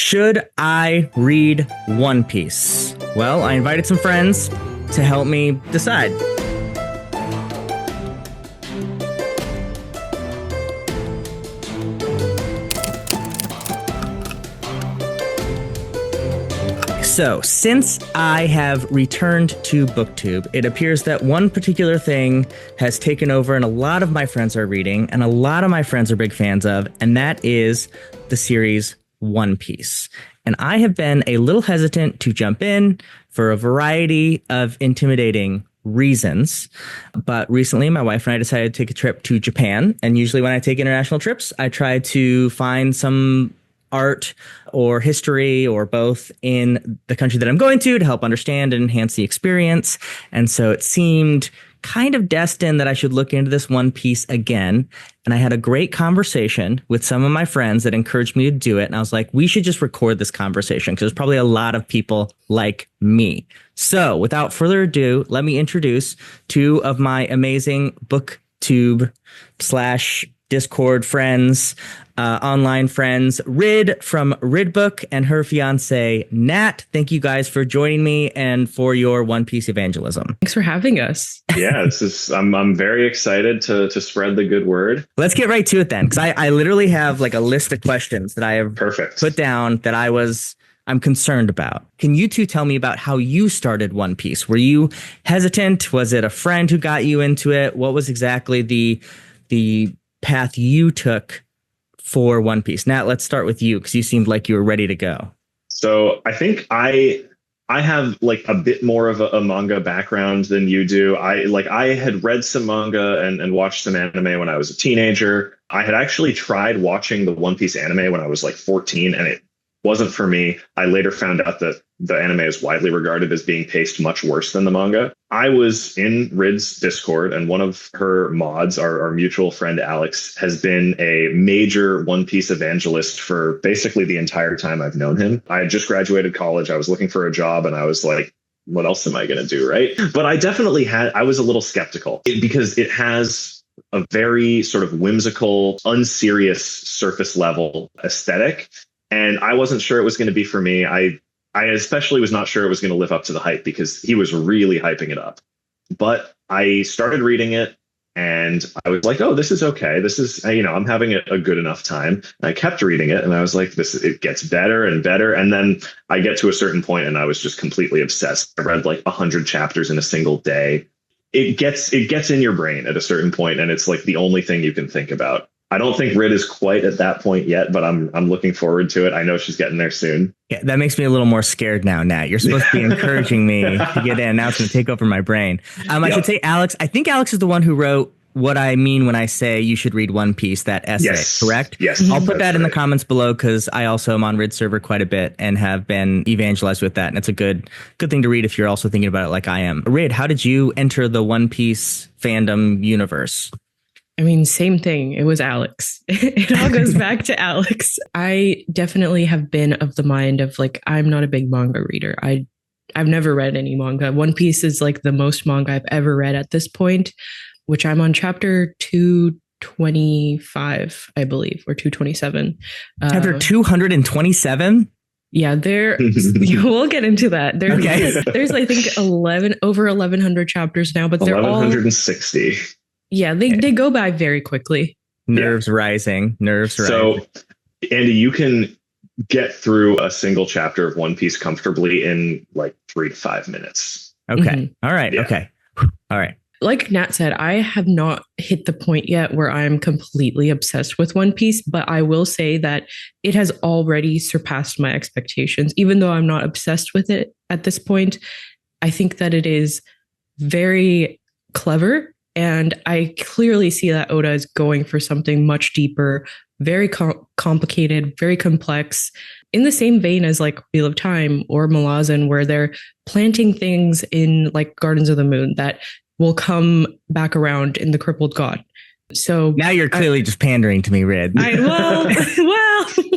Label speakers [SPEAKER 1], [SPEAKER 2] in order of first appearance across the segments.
[SPEAKER 1] Should I read One Piece? Well, I invited some friends to help me decide. So, since I have returned to BookTube, it appears that one particular thing has taken over and a lot of my friends are reading and a lot of my friends are big fans of, and that is the series One Piece. And I have been a little hesitant to jump in for a variety of intimidating reasons. But recently, my wife and I decided to take a trip to Japan. And usually when I take international trips, I try to find some art or history or both in the country that I'm going to help understand and enhance the experience. And so it seemed kind of destined that I should look into this One Piece again. And I had a great conversation with some of my friends that encouraged me to do it. And I was like, we should just record this conversation because there's probably a lot of people like me. So without further ado, let me introduce two of my amazing BookTube / Discord friends, online friends, Rid from Ridbook and her fiance, Nat. Thank you guys for joining me and for your One Piece evangelism.
[SPEAKER 2] Thanks for having us.
[SPEAKER 3] Yeah, I'm very excited to spread the good word.
[SPEAKER 1] Let's get right to it then, because I literally have like a list of questions that I have put down that I'm concerned about. Can you two tell me about how you started One Piece? Were you hesitant? Was it a friend who got you into it? What was exactly the path you took for One Piece? Nat, let's start with you because you seemed like you were ready to go.
[SPEAKER 3] So I think I have like a bit more of a manga background than you do. I had read some manga and watched some anime when I was a teenager. I had actually tried watching the One Piece anime when I was like 14 and it wasn't for me. I later found out that the anime is widely regarded as being paced much worse than the manga. I was in Rid's Discord, and one of her mods, our mutual friend Alex, has been a major One Piece evangelist for basically the entire time I've known him. I had just graduated college. I was looking for a job, and I was like, what else am I going to do, right? But I was a little skeptical because it has a very sort of whimsical, unserious surface level aesthetic. And I wasn't sure it was going to be for me. I especially was not sure it was going to live up to the hype because he was really hyping it up. But I started reading it and I was like, oh, this is okay. This is, I'm having a good enough time. And I kept reading it and I was like, it gets better and better. And then I get to a certain point and I was just completely obsessed. I read like 100 chapters in a single day. It gets in your brain at a certain point and it's like the only thing you can think about. I don't think Rid is quite at that point yet, but I'm looking forward to it. I know she's getting there soon.
[SPEAKER 1] Yeah, that makes me a little more scared now, Nat. You're supposed to be encouraging me to get in. Now it's going to take over my brain. I should say, Alex, I think Alex is the one who wrote What I Mean When I Say You Should Read One Piece, that essay,
[SPEAKER 3] yes.
[SPEAKER 1] Correct?
[SPEAKER 3] Yes.
[SPEAKER 1] I'll put that in the comments below because I also am on Rid server quite a bit and have been evangelized with that. And it's a good thing to read if you're also thinking about it like I am. Rid, how did you enter the One Piece fandom universe?
[SPEAKER 2] I mean, same thing. It was Alex. It all goes back to Alex. I definitely have been of the mind of like, I'm not a big manga reader. I've never read any manga. One Piece is like the most manga I've ever read at this point, which I'm on chapter 225, I believe, or 227.
[SPEAKER 1] Chapter 227?
[SPEAKER 2] Yeah, we'll get into that. There's I think over 1,100 chapters now, but they're
[SPEAKER 3] 1,160.
[SPEAKER 2] Yeah, they go by very quickly.
[SPEAKER 1] Nerves rising.
[SPEAKER 3] So, Andy, you can get through a single chapter of One Piece comfortably in like 3 to 5 minutes.
[SPEAKER 1] Okay.
[SPEAKER 2] Mm-hmm.
[SPEAKER 1] All right. Yeah. Okay. All right.
[SPEAKER 2] Like Nat said, I have not hit the point yet where I'm completely obsessed with One Piece, but I will say that it has already surpassed my expectations. Even though I'm not obsessed with it at this point, I think that it is very clever. And I clearly see that Oda is going for something much deeper, very complicated, very complex, in the same vein as like Wheel of Time or Malazan, where they're planting things in like Gardens of the Moon that will come back around in The Crippled God. So
[SPEAKER 1] now you're clearly just pandering to me, Rid.
[SPEAKER 2] Well,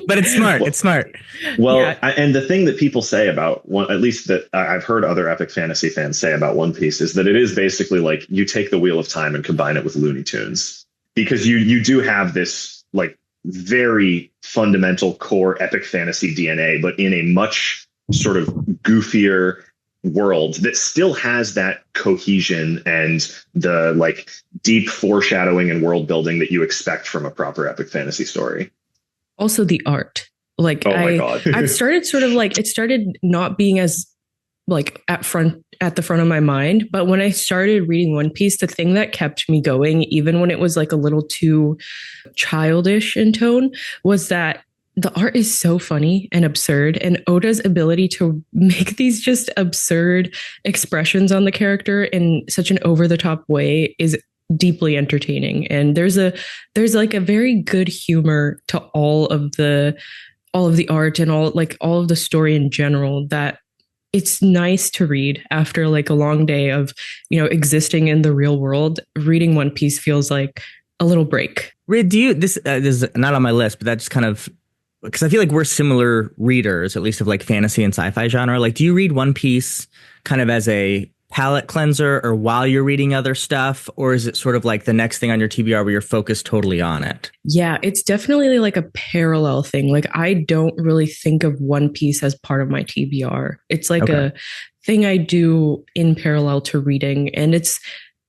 [SPEAKER 1] but it's smart. It's smart.
[SPEAKER 3] Well, yeah. And the thing that people say about one, at least that I've heard other epic fantasy fans say about One Piece, is that it is basically like you take the Wheel of Time and combine it with Looney Tunes, because you do have this like very fundamental core epic fantasy DNA, but in a much sort of goofier world that still has that cohesion and the like deep foreshadowing and world building that you expect from a proper epic fantasy story.
[SPEAKER 2] Also the art. Like
[SPEAKER 3] oh my God.
[SPEAKER 2] I've started sort of like, it started not being as like at the front of my mind. But when I started reading One Piece, the thing that kept me going, even when it was like a little too childish in tone, was that the art is so funny and absurd, and Oda's ability to make these just absurd expressions on the character in such an over the top way is deeply entertaining. And there's like a very good humor to all of the art and all of the story in general, that it's nice to read after like a long day of, existing in the real world. Reading One Piece feels like a little break.
[SPEAKER 1] Rid, do you, this is not on my list, but that's kind of, because I feel like we're similar readers, at least of like fantasy and sci-fi genre. Like, do you read One Piece kind of as a palate cleanser or while you're reading other stuff? Or is it sort of like the next thing on your TBR where you're focused totally on it?
[SPEAKER 2] Yeah, it's definitely like a parallel thing. Like, I don't really think of One Piece as part of my TBR. It's like a thing I do in parallel to reading. And it's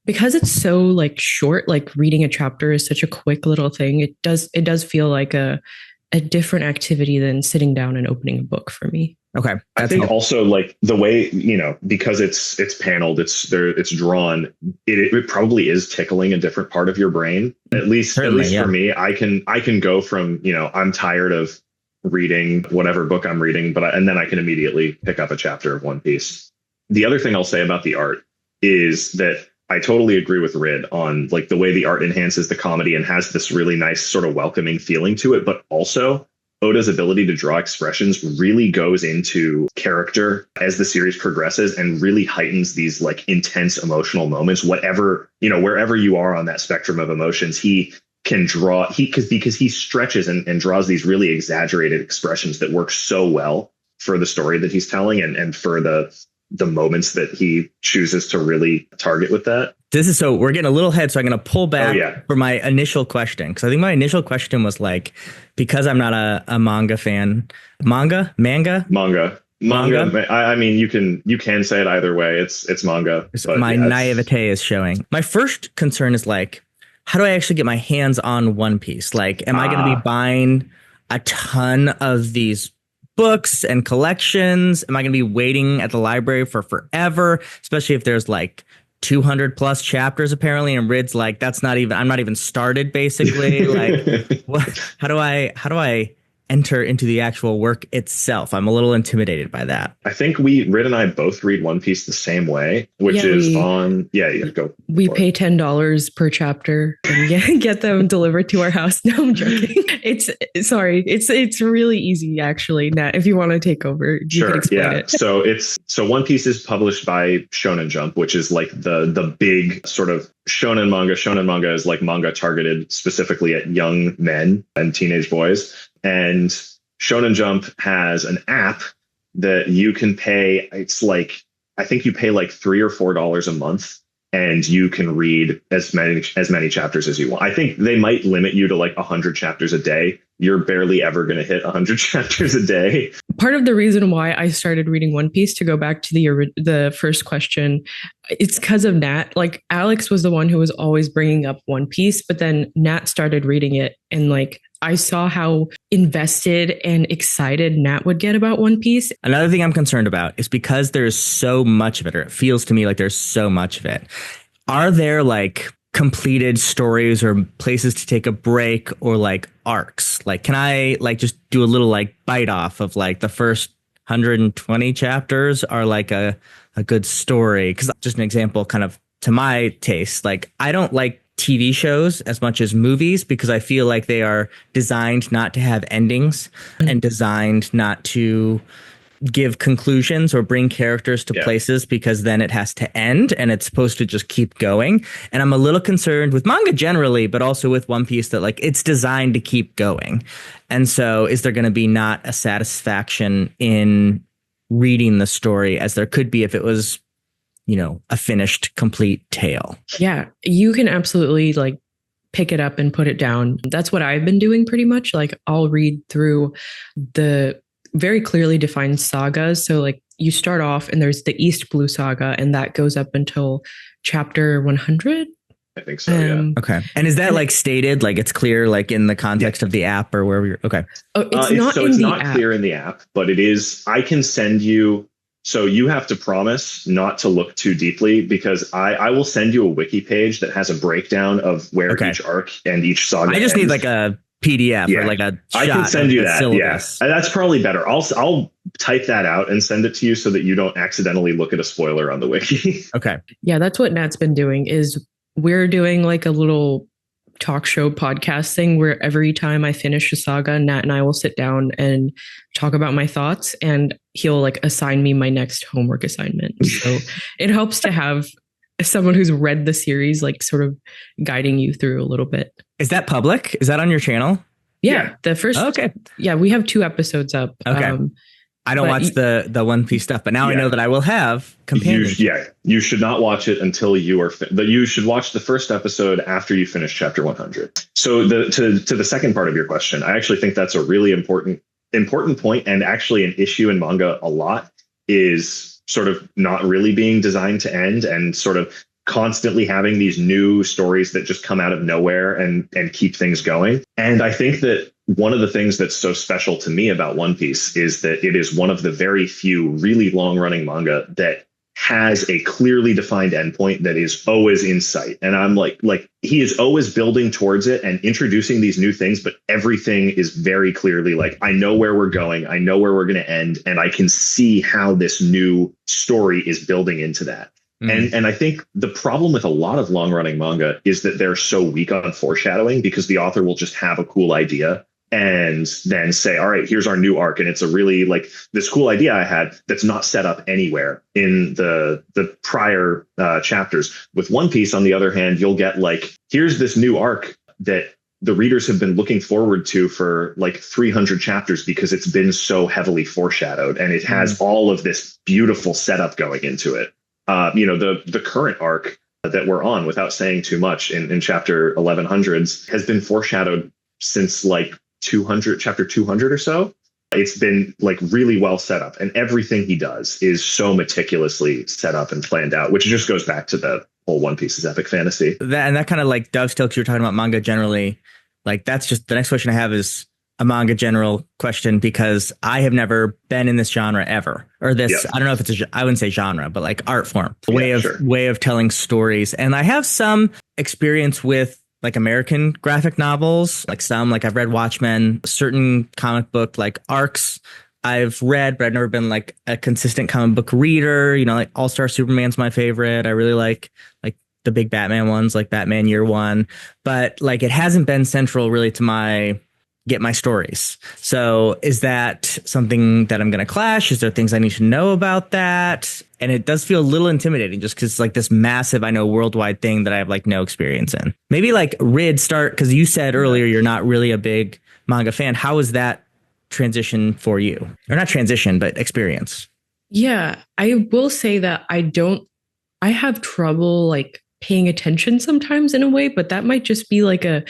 [SPEAKER 2] because it's so like short, like reading a chapter is such a quick little thing. It does feel like a different activity than sitting down and opening a book for me.
[SPEAKER 1] Okay.
[SPEAKER 3] I think also like the way, because it's paneled, it's drawn, it probably is tickling a different part of your brain. At least for me, I can go from, I'm tired of reading whatever book I'm reading, and then I can immediately pick up a chapter of One Piece. The other thing I'll say about the art is that I totally agree with Rid on like the way the art enhances the comedy and has this really nice sort of welcoming feeling to it, but also Oda's ability to draw expressions really goes into character as the series progresses and really heightens these like intense emotional moments. Whatever, wherever you are on that spectrum of emotions, he can draw because he stretches and draws these really exaggerated expressions that work so well for the story that he's telling and for the moments that he chooses to really target with that.
[SPEAKER 1] So we're getting a little ahead, so I'm going to pull back for my initial question. Because I think my initial question was like, because I'm not a manga fan, manga. I mean, you can say it either way. It's manga. My naivete is showing. My first concern is like, how do I actually get my hands on One Piece? Like, am I going to be buying a ton of these books and collections? Am I going to be waiting at the library for forever, especially if there's like 200 plus chapters apparently, and Rid's like, I'm not even started basically. Like, how do I enter into the actual work itself? I'm a little intimidated by that.
[SPEAKER 3] I think Rid and I both read One Piece the same way, which is go.
[SPEAKER 2] We pay $10 per chapter and get them delivered to our house. No, I'm joking. It's really easy actually. Nat, if you want to take over, you can explain it. So One Piece is published by Shonen Jump, which is like the big sort of shonen manga. Shonen manga is like manga targeted specifically at young men and teenage boys. And Shonen Jump has an app that you can pay. It's like, I think you pay like $3 or $4 a month and you can read as many chapters as you want. I think they might limit you to like 100 chapters a day. You're barely ever going to hit 100 chapters a day. Part of the reason why I started reading One Piece, to go back to the first question, it's because of Nat. Like, Alex was the one who was always bringing up One Piece, but then Nat started reading it, and like, I saw how invested and excited Nat would get about One Piece.
[SPEAKER 1] Another thing I'm concerned about is because there's so much of it, or it feels to me like there's so much of it. Are there like completed stories or places to take a break or like arcs? Like, can I like just do a little like bite off of like the first 120 chapters are like a good story? Because just an example, kind of to my taste, like I don't like TV shows as much as movies because I feel like they are designed not to have endings and designed not to give conclusions or bring characters to places, because then it has to end and it's supposed to just keep going. And I'm a little concerned with manga generally, but also with One Piece that like it's designed to keep going. And so is there going to be not a satisfaction in reading the story as there could be if it was, a finished complete tale?
[SPEAKER 2] Yeah, you can absolutely like pick it up and put it down. That's what I've been doing pretty much. Like I'll read through the very clearly defined sagas. So like you start off and there's the East Blue Saga, and that goes up until chapter 100.
[SPEAKER 3] I think so, yeah.
[SPEAKER 1] Okay. And is that like stated, like it's clear, like in the context of the app or wherever you're, okay.
[SPEAKER 2] Oh, it's not
[SPEAKER 3] clear in the app, but it is, I can send you, so you have to promise not to look too deeply, because I will send you a wiki page that has a breakdown of where each arc and each saga
[SPEAKER 1] I just
[SPEAKER 3] ends.
[SPEAKER 1] need like a PDF or like a shot.
[SPEAKER 3] I can send you that.
[SPEAKER 1] Syllabus.
[SPEAKER 3] Yeah, that's probably better. I'll type that out and send it to you so that you don't accidentally look at a spoiler on the wiki.
[SPEAKER 1] Okay.
[SPEAKER 2] Yeah, that's what Nat's been doing. Is we're doing like a little talk show podcast thing where every time I finish a saga, Nat and I will sit down and talk about my thoughts, and he'll like assign me my next homework assignment. So it helps to have someone who's read the series, like sort of guiding you through a little bit.
[SPEAKER 1] Is that public? Is that on your channel?
[SPEAKER 2] Yeah. The first.
[SPEAKER 1] Okay.
[SPEAKER 2] Yeah. We have 2 episodes up.
[SPEAKER 1] Okay. I don't watch the One Piece stuff, but now I know that I will have companions.
[SPEAKER 3] You should not watch it until you are. You should watch the first episode after you finish chapter 100. So to the second part of your question, I actually think that's a really important point, and actually an issue in manga a lot is sort of not really being designed to end, and sort of constantly having these new stories that just come out of nowhere and keep things going. And I think that one of the things that's so special to me about One Piece is that it is one of the very few really long running manga that has a clearly defined endpoint that is always in sight. And I'm like he is always building towards it and introducing these new things, but everything is very clearly like, I know where we're going, I know where we're going to end, and I can see how this new story is building into that. And I think the problem with a lot of long running manga is that they're so weak on foreshadowing, because the author will just have a cool idea and then say, all right, here's our new arc. And it's a really like this cool idea I had that's not set up anywhere in the prior chapters. With One Piece, on the other hand, you'll get like, here's this new arc that the readers have been looking forward to for like 300 chapters because it's been so heavily foreshadowed, and it has all of this beautiful setup going into it. The current arc that we're on, without saying too much, in chapter 1100s has been foreshadowed since like chapter 200 or so. It's been like really well set up, and everything he does is so meticulously set up and planned out, which just goes back to the whole One Piece's epic fantasy.
[SPEAKER 1] That kind of like dovetails, you're talking about manga generally. Like that's just the next question I have is a manga general question, because I have never been in this genre ever, or this, I don't know if it's I wouldn't say genre, but like art form, way of telling stories. And I have some experience with like American graphic novels, like I've read Watchmen, certain comic book like arcs I've read, but I've never been like a consistent comic book reader. Like All-Star Superman's my favorite. I really like the big Batman ones, like Batman Year One, but like it hasn't been central really to get my stories. So is that something that I'm going to clash? Is there things I need to know about that? And it does feel a little intimidating just because it's like this massive, I know, worldwide thing that I have like no experience in. Maybe like Rid start, because you said earlier you're not really a big manga fan. How is that transition for you? Or not transition, but experience?
[SPEAKER 2] Yeah, I will say that I have trouble like paying attention sometimes in a way, but that might just be like a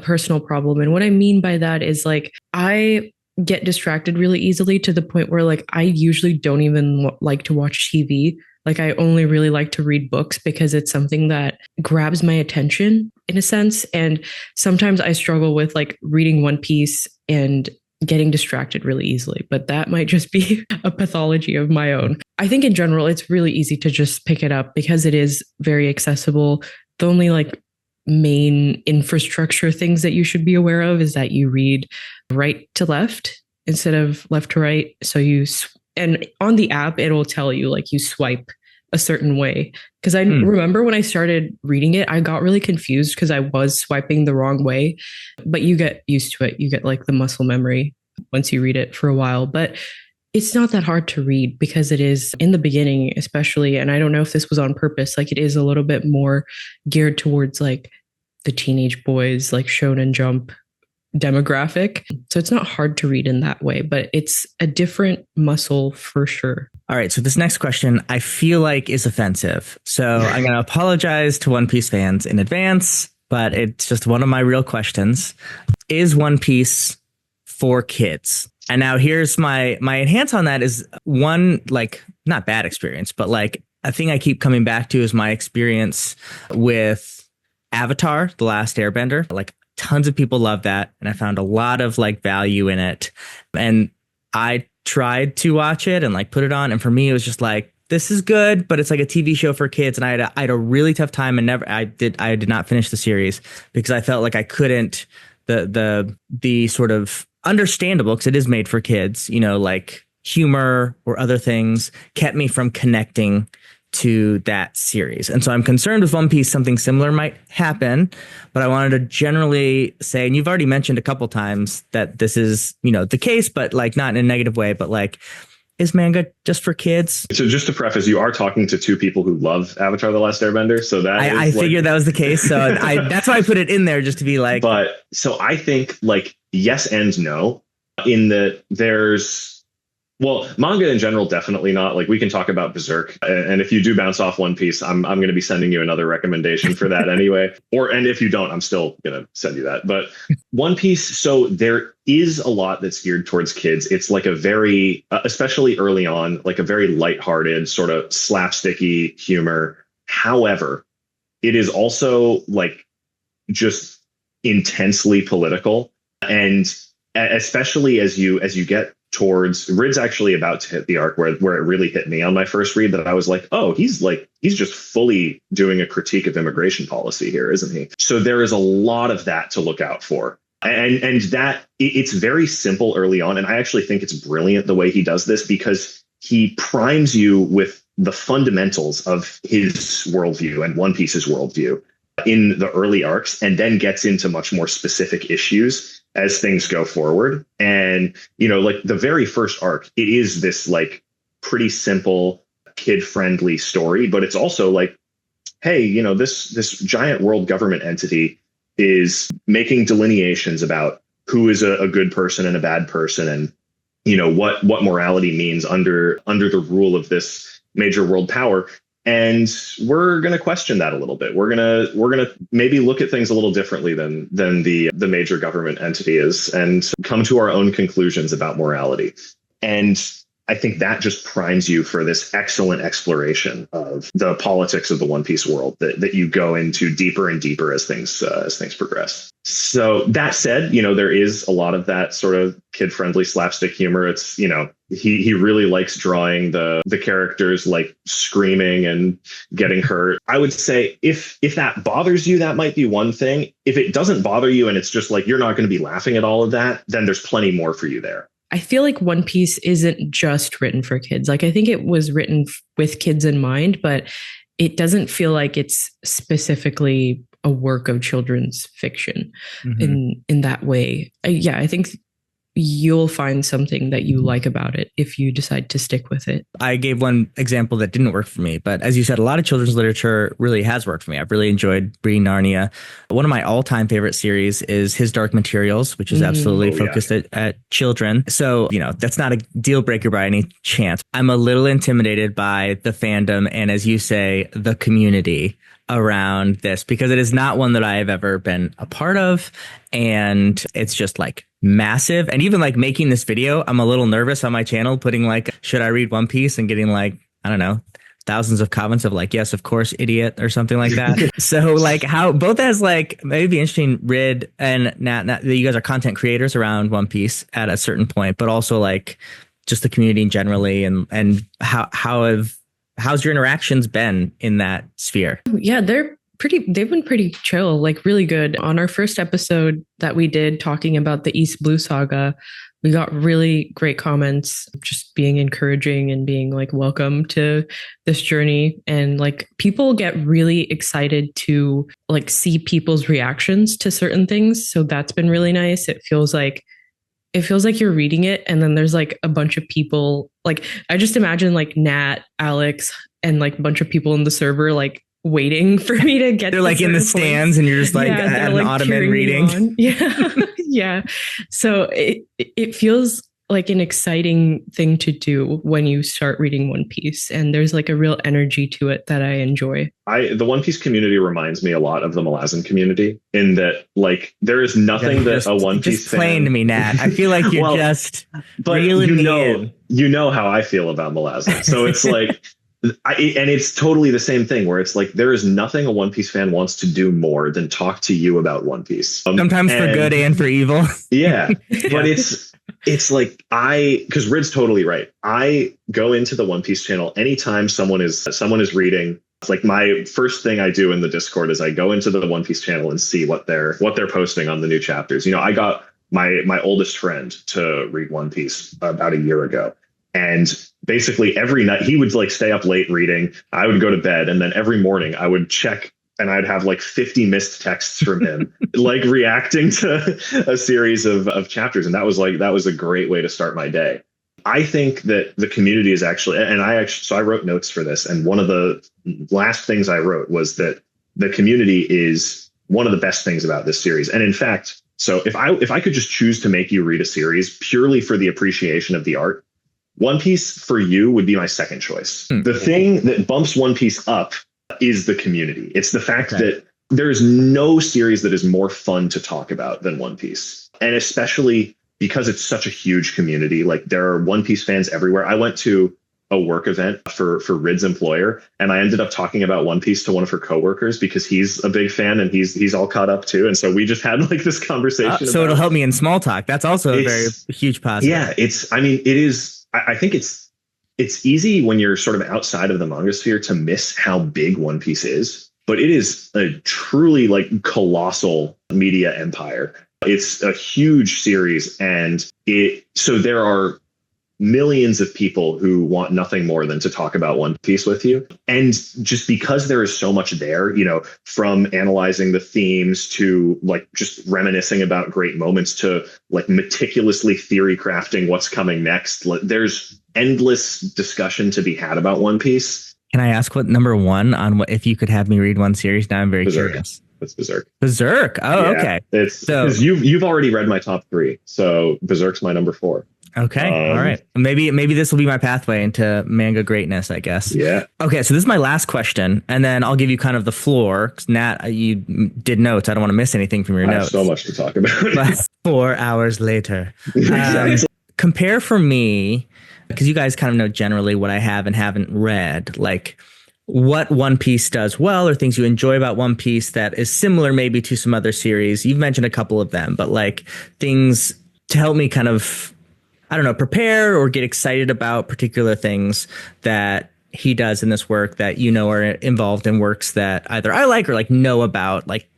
[SPEAKER 2] personal problem. And what I mean by that is like, I get distracted really easily to the point where like, I usually don't even like to watch TV. Like I only really like to read books because it's something that grabs my attention in a sense. And sometimes I struggle with like reading One Piece and getting distracted really easily, but that might just be a pathology of my own. I think in general, it's really easy to just pick it up because it is very accessible. The only like main infrastructure things that you should be aware of is that you read right to left instead of left to right. So and on the app, it'll tell you like you swipe a certain way. Because I remember when I started reading it, I got really confused because I was swiping the wrong way. But you get used to it. You get like the muscle memory once you read it for a while. But it's not that hard to read because it is in the beginning, especially. And I don't know if this was on purpose. Like it is a little bit more geared towards like the teenage boys, like Shonen Jump demographic. So it's not hard to read in that way, but it's a different muscle for sure.
[SPEAKER 1] All right. So this next question I feel like is offensive. So I'm going to apologize to One Piece fans in advance. but it's just one of my real questions. Is One Piece for kids? And now here's my enhance on that is one, like, not bad experience, but like a thing I keep coming back to is my experience with Avatar, The Last Airbender. Like, tons of people love that, and I found a lot of like value in it. And I tried to watch it and like put it on, and for me it was just like, this is good, but it's like a TV show for kids. And I had a really tough time, and I did not finish the series because I felt like I couldn't the sort of understandable, because it is made for kids, you know, like humor or other things kept me from connecting to that series. And so I'm concerned with One Piece something similar might happen, but I wanted to generally say, and you've already mentioned a couple times that this is, you know, the case, but like not in a negative way, but like, is manga just for kids? So
[SPEAKER 3] just to preface, you are talking to two people who love Avatar: The Last Airbender. So that
[SPEAKER 1] I figured that was the case. So that's why I put it in there, just to be like.
[SPEAKER 3] But so I think like yes and no, in that well, manga in general, definitely not. Like, we can talk about Berserk, and if you do bounce off One Piece, I'm going to be sending you another recommendation for that anyway. And if you don't, I'm still going to send you that. But One Piece, so there is a lot that's geared towards kids. It's like a very, especially early on, like a very lighthearted sort of slapsticky humor. However, it is also like just intensely political, and especially as you get towards Rid's actually about to hit the arc where it really hit me on my first read, that I was like, oh, he's just fully doing a critique of immigration policy here, isn't he? So there is a lot of that to look out for. And that it's very simple early on. And I actually think it's brilliant the way he does this, because he primes you with the fundamentals of his worldview and One Piece's worldview in the early arcs, and then gets into much more specific issues as things go forward. And, you know, like the very first arc, it is this like pretty simple kid friendly story, but it's also like, hey, you know, this giant world government entity is making delineations about who is a good person and a bad person, and, you know, what morality means under the rule of this major world power. And we're going to question that a little bit. We're going to maybe look at things a little differently than the major government entity is, and come to our own conclusions about morality. And I think that just primes you for this excellent exploration of the politics of the One Piece world that you go into deeper and deeper as things progress. So that said, you know, there is a lot of that sort of kid-friendly slapstick humor. It's, you know, he really likes drawing the characters like screaming and getting hurt. I would say if that bothers you, that might be one thing. If it doesn't bother you and it's just like you're not going to be laughing at all of that, then there's plenty more for you there.
[SPEAKER 2] I feel like One Piece isn't just written for kids. Like, I think it was written with kids in mind, but it doesn't feel like it's specifically a work of children's fiction in that way. I think you'll find something that you like about it if you decide to stick with it.
[SPEAKER 1] I gave one example that didn't work for me, but as you said, a lot of children's literature really has worked for me. I've really enjoyed reading Narnia. One of my all-time favorite series is His Dark Materials, which is absolutely focused at children. So, you know, that's not a deal breaker by any chance. I'm a little intimidated by the fandom and, as you say, the community around this, because it is not one that I have ever been a part of. And it's just like massive. And even like making this video, I'm a little nervous on my channel, putting like, should I read One Piece, and getting like, I don't know, thousands of comments of like, yes, of course, idiot, or something like that. So like how both as like, maybe interesting, Rid and Nat, that you guys are content creators around One Piece at a certain point, but also like just the community generally, and how's your interactions been in that sphere?
[SPEAKER 2] Yeah, they've been pretty chill, like really good. On our first episode that we did talking about the East Blue Saga, we got really great comments, just being encouraging and being like, welcome to this journey. And like people get really excited to like see people's reactions to certain things. So that's been really nice. It feels like you're reading it, and then there's like a bunch of people, like I just imagine like Nat, Alex, and like a bunch of people in the server like waiting for me to get.
[SPEAKER 1] They're like in the stands, and you're just like at an ottoman reading.
[SPEAKER 2] Yeah. Yeah. So it feels like an exciting thing to do when you start reading One Piece. And there's like a real energy to it that I enjoy.
[SPEAKER 3] The One Piece community reminds me a lot of the Malazan community in that, like, there is nothing that a One Piece fan...
[SPEAKER 1] Explain to me, Nat. I feel like you're
[SPEAKER 3] but
[SPEAKER 1] reeling me in.
[SPEAKER 3] You know how I feel about Malazan. So it's like... and it's totally the same thing where it's like there is nothing a One Piece fan wants to do more than talk to you about One Piece.
[SPEAKER 1] Sometimes for good and for evil.
[SPEAKER 3] Yeah. But it's like because Rid's totally right. I go into the One Piece channel anytime someone is reading. It's like my first thing I do in the Discord is I go into the One Piece channel and see what they're posting on the new chapters. You know, I got my oldest friend to read One Piece about a year ago. And basically every night he would like stay up late reading. I would go to bed, and then every morning I would check, and I'd have like 50 missed texts from him, like reacting to a series of chapters. And that was a great way to start my day. I think that the community is actually, so I wrote notes for this. And one of the last things I wrote was that the community is one of the best things about this series. And in fact, so if I could just choose to make you read a series purely for the appreciation of the art, One Piece for you would be my second choice. The thing that bumps One Piece up is the community. It's the fact that there is no series that is more fun to talk about than One Piece. And especially because it's such a huge community, like there are One Piece fans everywhere. I went to a work event for Rid's employer, and I ended up talking about One Piece to one of her coworkers because he's a big fan and he's all caught up too. And so we just had like this conversation.
[SPEAKER 1] So it'll help me in small talk. That's also a very huge positive. Yeah,
[SPEAKER 3] it is. I think it's easy when you're sort of outside of the manga sphere to miss how big One Piece is, but it is a truly like colossal media empire. It's a huge series, and so there are millions of people who want nothing more than to talk about One Piece with you. And just because there is so much there, you know, from analyzing the themes to like just reminiscing about great moments to like meticulously theory crafting what's coming next, there's endless discussion to be had about One Piece.
[SPEAKER 1] Can I ask what number one on what if you could have me read one series? Now I'm very curious.
[SPEAKER 3] It's Berserk.
[SPEAKER 1] Berserk. Oh, yeah, okay.
[SPEAKER 3] It's because you've already read my top 3, so Berserk's my number 4.
[SPEAKER 1] Okay. All right. Maybe this will be my pathway into manga greatness, I guess.
[SPEAKER 3] Yeah.
[SPEAKER 1] Okay. So this is my last question, and then I'll give you kind of the floor. Nat, you did notes. I don't want to miss anything from your notes.
[SPEAKER 3] I have so much to talk about.
[SPEAKER 1] But 4 hours later. Compare for me, because you guys kind of know generally what I have and haven't read, like what One Piece does well or things you enjoy about One Piece that is similar maybe to some other series. You've mentioned a couple of them, but like things to help me kind of, I don't know, prepare or get excited about particular things that he does in this work that, you know, are involved in works that either I like or like know about, like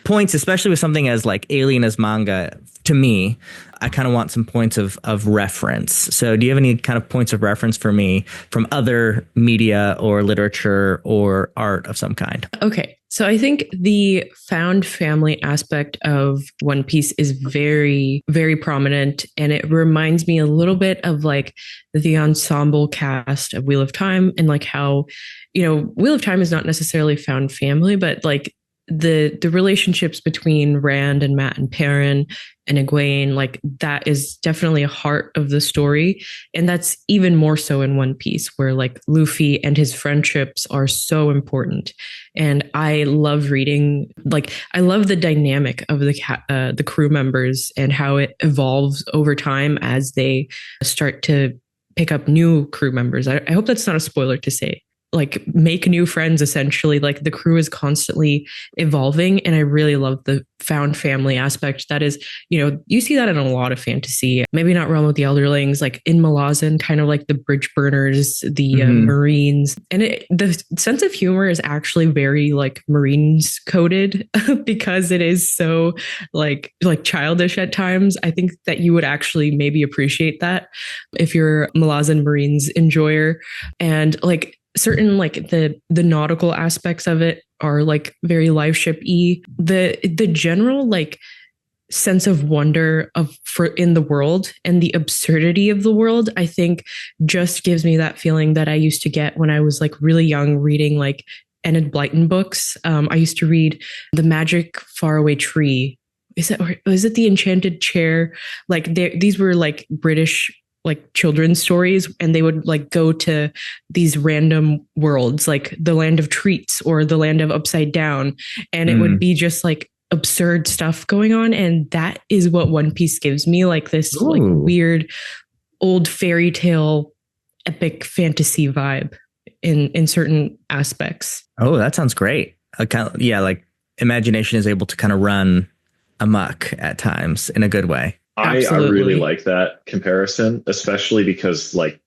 [SPEAKER 1] points, especially with something as like alien as manga. To me, I kind of want some points of reference. So do you have any kind of points of reference for me from other media or literature or art of some kind?
[SPEAKER 2] Okay. So I think the found family aspect of One Piece is very, very prominent. And it reminds me a little bit of like the ensemble cast of Wheel of Time, and like how, you know, Wheel of Time is not necessarily found family, but like the relationships between Rand and Matt and Perrin and Egwene, like that is definitely a heart of the story. And that's even more so in One Piece, where like Luffy and his friendships are so important. And I love reading, like I love the dynamic of the crew members and how it evolves over time as they start to pick up new crew members. I hope that's not a spoiler to say. Like make new friends, essentially. Like the crew is constantly evolving, and I really love the found family aspect. That is, you know, you see that in a lot of fantasy, maybe not Realm of the Elderlings, like in Malazan, kind of like the bridge burners, the Marines, and the sense of humor is actually very like Marines coded because it is so like childish at times. I think that you would actually maybe appreciate that if you're a Malazan Marines enjoyer. And like certain like the nautical aspects of it are like very live ship-y. The general like sense of wonder in the world and the absurdity of the world, I think just gives me that feeling that I used to get when I was like really young reading like Enid Blyton books. I used to read The Magic Faraway Tree. is it the Enchanted Chair? Like these were like British like children's stories, and they would like go to these random worlds, like the land of treats or the land of upside down, and it would be just like absurd stuff going on. And that is what One Piece gives me, like this like weird old fairy tale epic fantasy vibe in certain aspects.
[SPEAKER 1] Oh, that sounds great. Yeah, like imagination is able to kind of run amok at times in a good way.
[SPEAKER 3] I really like that comparison, especially because like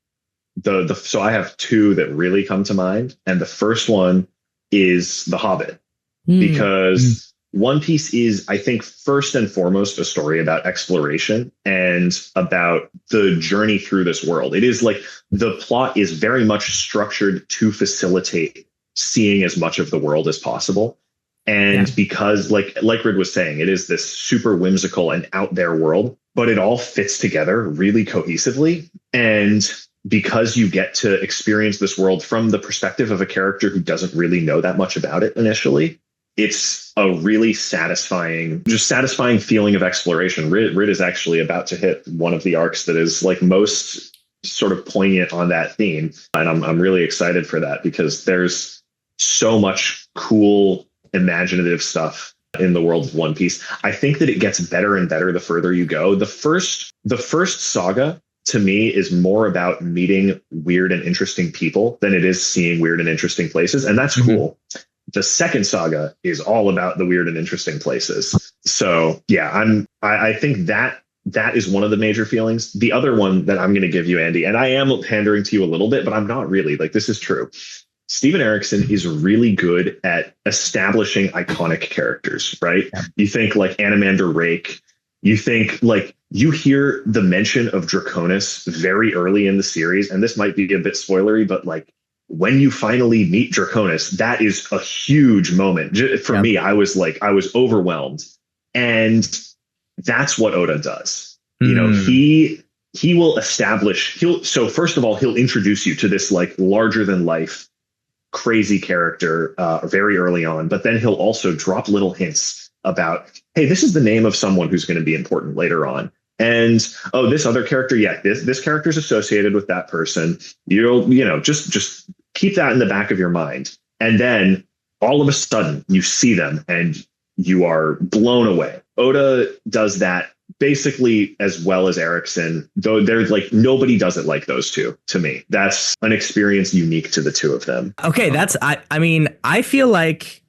[SPEAKER 3] so I have two that really come to mind. And the first one is The Hobbit, because One Piece is, I think, first and foremost a story about exploration and about the journey through this world. It is like the plot is very much structured to facilitate seeing as much of the world as possible. And because like Rid was saying, it is this super whimsical and out there world, but it all fits together really cohesively. And because you get to experience this world from the perspective of a character who doesn't really know that much about it initially, it's a really satisfying feeling of exploration. Rid is actually about to hit one of the arcs that is like most sort of poignant on that theme. And I'm really excited for that, because there's so much cool imaginative stuff in the world of One Piece. I think that it gets better and better the further you go. The first saga to me is more about meeting weird and interesting people than it is seeing weird and interesting places. And that's cool. The second saga is all about the weird and interesting places. So yeah, I think that is one of the major feelings. The other one that I'm going to give you, Andy, and I am pandering to you a little bit, but I'm not really, like, this is true. Steven Erikson is really good at establishing iconic characters, right? Yeah. You think like Animander Rake, you think like you hear the mention of Draconis very early in the series, and this might be a bit spoilery, but like when you finally meet Draconis, that is a huge moment. For me, I was overwhelmed. And that's what Oda does. You know, he will establish, so first of all, he'll introduce you to this like larger than life crazy character very early on, but then he'll also drop little hints about, hey, this is the name of someone who's going to be important later on. And oh, this other character, this character is associated with that person. Just keep that in the back of your mind. And then all of a sudden you see them and you are blown away. Oda does that basically as well as Erikson, though they're like, nobody does it like those two to me. That's an experience unique to the two of them.
[SPEAKER 1] Okay, I mean, I feel like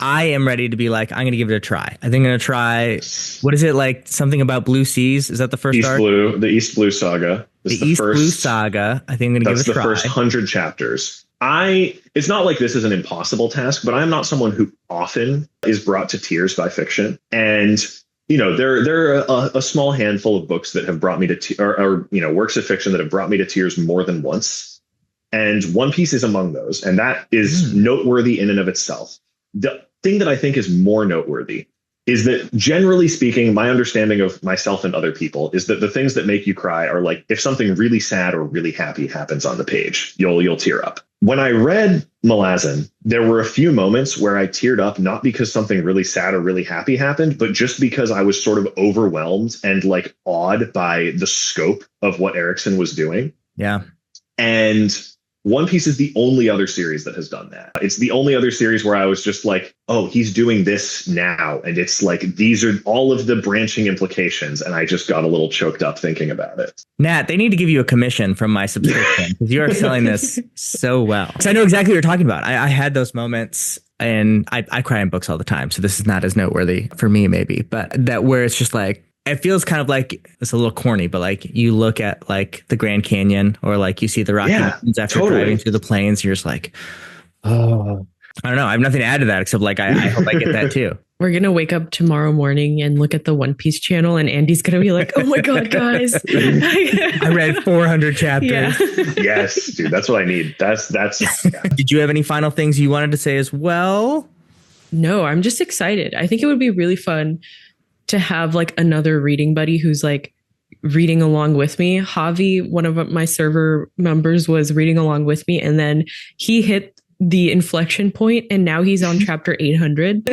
[SPEAKER 1] I am ready to be like, I'm going to give it a try. I think I'm going to try, what is it, like something about Blue Seas? Is that the first arc?
[SPEAKER 3] The East Blue Saga.
[SPEAKER 1] Blue Saga. I think I'm going to give it a try.
[SPEAKER 3] That's the first 100 chapters. It's not like this is an impossible task, but I'm not someone who often is brought to tears by fiction. And you know, there are a small handful of books that have brought me to or works of fiction that have brought me to tears more than once. And One Piece is among those. And that is noteworthy in and of itself. The thing that I think is more noteworthy is that, generally speaking, my understanding of myself and other people is that the things that make you cry are like if something really sad or really happy happens on the page, you'll tear up. When I read Malazan, there were a few moments where I teared up, not because something really sad or really happy happened, but just because I was sort of overwhelmed and like awed by the scope of what Erikson was doing.
[SPEAKER 1] Yeah.
[SPEAKER 3] And One Piece is the only other series that has done that. It's the only other series where I was just like, oh, he's doing this now. And it's like, these are all of the branching implications. And I just got a little choked up thinking about it.
[SPEAKER 1] Nat, they need to give you a commission from my subscription because you are selling this so well. Because I know exactly what you're talking about. I had those moments, and I cry in books all the time. So this is not as noteworthy for me, maybe, but that where it's just like, it feels kind of like, it's a little corny, but like you look at like the Grand Canyon or like you see the Rocky Mountains after driving through the plains, you're just like, oh, I don't know. I have nothing to add to that except like, I hope I get that too.
[SPEAKER 2] We're going to wake up tomorrow morning and look at the One Piece channel, and Andy's going to be like, oh my God, guys.
[SPEAKER 1] I read 400 chapters.
[SPEAKER 3] Yeah. Yes, dude, that's what I need. That's. Yeah.
[SPEAKER 1] Did you have any final things you wanted to say as well?
[SPEAKER 2] No, I'm just excited. I think it would be really fun to have like another reading buddy who's like reading along with me. Javi, one of my server members, was reading along with me, and then he hit the inflection point, and now he's on chapter 800.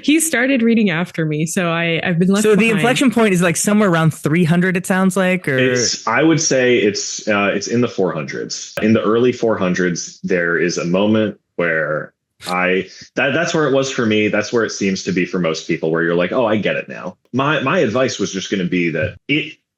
[SPEAKER 2] He started reading after me, so I've been left
[SPEAKER 1] So the
[SPEAKER 2] behind.
[SPEAKER 1] inflection point is like somewhere around 300, it sounds like, or
[SPEAKER 3] I would say it's in the 400s. In the early 400s, there is a moment where that's where it was for me. That's where it seems to be for most people, where you're like, oh, I get it now. My advice was just going to be that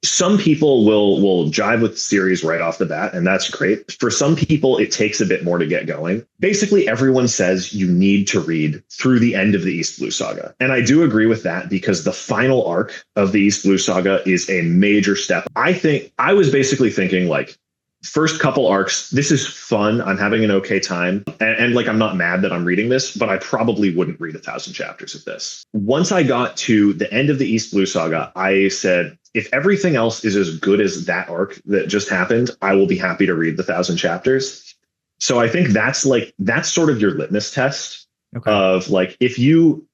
[SPEAKER 3] some people will jive with the series right off the bat, and that's great. For some people, it takes a bit more to get going. Basically, everyone says you need to read through the end of the East Blue Saga. And I do agree with that, because the final arc of the East Blue Saga is a major step. I was basically thinking, like, first couple arcs, this is fun. I'm having an okay time. And like, I'm not mad that I'm reading this, but I probably wouldn't read 1,000 chapters of this. Once I got to the end of the East Blue Saga, I said, if everything else is as good as that arc that just happened, I will be happy to read the 1,000 chapters. So I think that's sort of your litmus test of like, if you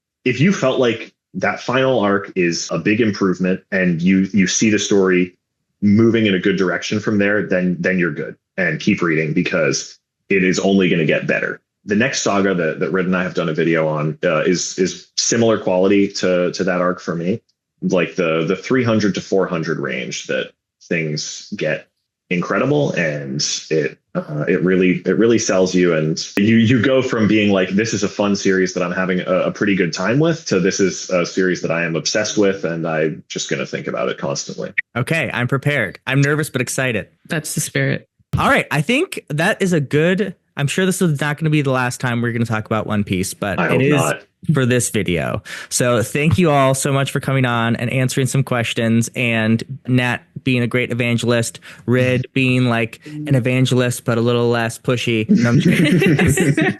[SPEAKER 3] felt like that final arc is a big improvement and you see the story moving in a good direction from there, then you're good, and keep reading, because it is only going to get better. The next saga that Red and I have done a video on is similar quality to that arc for me, like the 300 to 400 range, that things get incredible, and it really sells you, and you go from being like, this is a fun series that I'm having a pretty good time with, to this is a series that I am obsessed with, and I'm just going to think about it constantly.
[SPEAKER 1] Okay, I'm prepared. I'm nervous but excited.
[SPEAKER 2] That's the spirit.
[SPEAKER 1] All right, I think that is a good. I'm sure this is not going to be the last time we're going to talk about One Piece, but it is not for this video. So thank you all so much for coming on and answering some questions, and Nat being a great evangelist, Rid being like an evangelist but a little less pushy. No, I'm kidding.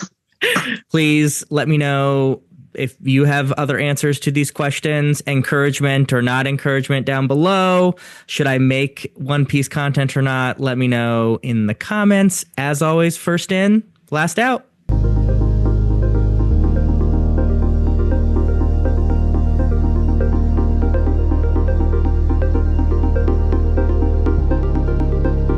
[SPEAKER 1] Please let me know if you have other answers to these questions, encouragement or not encouragement down below. Should I make One Piece content or not? Let me know in the comments. As always, first in, last out.